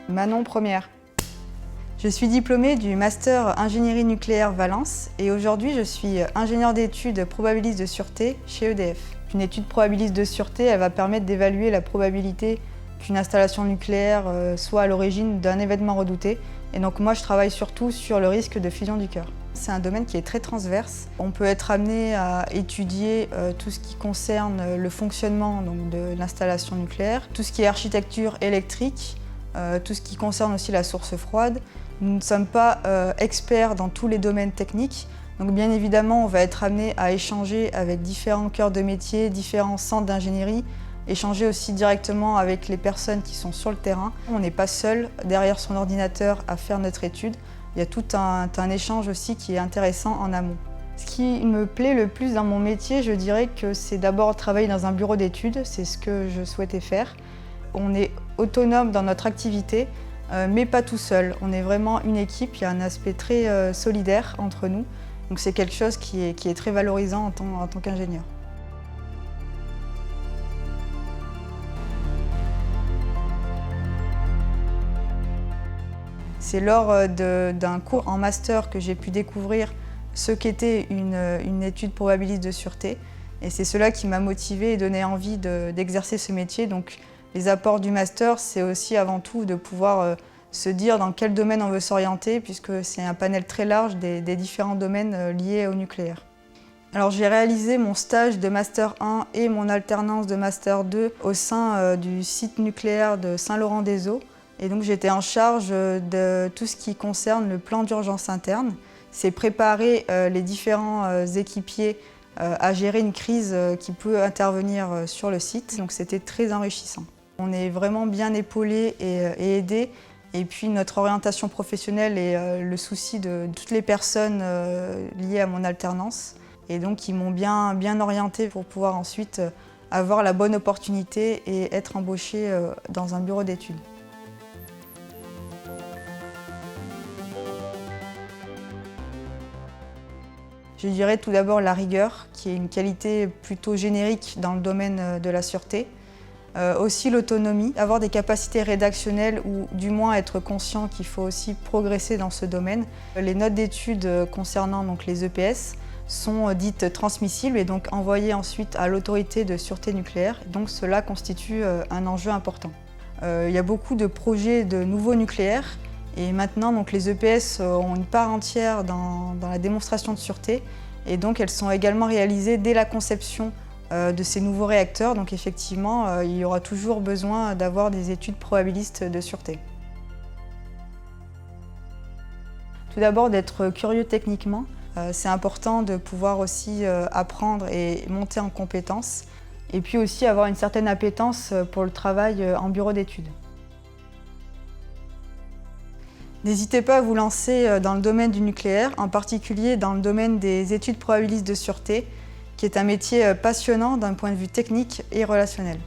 Manon Première. Je suis diplômée du Master Ingénierie nucléaire Valence et aujourd'hui je suis ingénieure d'études probabiliste de sûreté chez EDF. Une étude probabiliste de sûreté, elle va permettre d'évaluer la probabilité qu'une installation nucléaire soit à l'origine d'un événement redouté. Et donc moi je travaille surtout sur le risque de fusion du cœur. C'est un domaine qui est très transverse. On peut être amené à étudier tout ce qui concerne le fonctionnement de l'installation nucléaire, tout ce qui est architecture électrique, tout ce qui concerne aussi la source froide. Nous ne sommes pas experts dans tous les domaines techniques, donc bien évidemment on va être amené à échanger avec différents cœurs de métier, différents centres d'ingénierie, échanger aussi directement avec les personnes qui sont sur le terrain. On n'est pas seul derrière son ordinateur à faire notre étude, il y a tout un échange aussi qui est intéressant en amont. Ce qui me plaît le plus dans mon métier, je dirais que c'est d'abord travailler dans un bureau d'études, c'est ce que je souhaitais faire. On est autonome dans notre activité, mais pas tout seul. On est vraiment une équipe, il y a un aspect très solidaire entre nous. Donc c'est quelque chose qui est très valorisant en tant qu'ingénieur. C'est lors d'un cours en master que j'ai pu découvrir ce qu'était une étude probabiliste de sûreté. Et c'est cela qui m'a motivée et donné envie d'exercer ce métier. Donc, les apports du master, c'est aussi avant tout de pouvoir se dire dans quel domaine on veut s'orienter, puisque c'est un panel très large des différents domaines liés au nucléaire. Alors j'ai réalisé mon stage de Master 1 et mon alternance de Master 2 au sein du site nucléaire de Saint-Laurent-des-Eaux. Et donc j'étais en charge de tout ce qui concerne le plan d'urgence interne. C'est préparer les différents équipiers à gérer une crise qui peut intervenir sur le site. Donc c'était très enrichissant. On est vraiment bien épaulé et aidé. Et puis notre orientation professionnelle et le souci de toutes les personnes liées à mon alternance. Et donc ils m'ont bien orienté pour pouvoir ensuite avoir la bonne opportunité et être embauché dans un bureau d'études. Je dirais tout d'abord la rigueur, qui est une qualité plutôt générique dans le domaine de la sûreté. Aussi l'autonomie, avoir des capacités rédactionnelles ou du moins être conscient qu'il faut aussi progresser dans ce domaine. Les notes d'études concernant donc, les EPS sont dites transmissibles et donc envoyées ensuite à l'autorité de sûreté nucléaire. Donc cela constitue un enjeu important. Il y a beaucoup de projets de nouveaux nucléaires. Et maintenant, donc, les EPS ont une part entière dans la démonstration de sûreté et donc elles sont également réalisées dès la conception de ces nouveaux réacteurs. Donc effectivement, il y aura toujours besoin d'avoir des études probabilistes de sûreté. Tout d'abord, d'être curieux techniquement. C'est important de pouvoir aussi apprendre et monter en compétences et puis aussi avoir une certaine appétence pour le travail en bureau d'études. N'hésitez pas à vous lancer dans le domaine du nucléaire, en particulier dans le domaine des études probabilistes de sûreté, qui est un métier passionnant d'un point de vue technique et relationnel.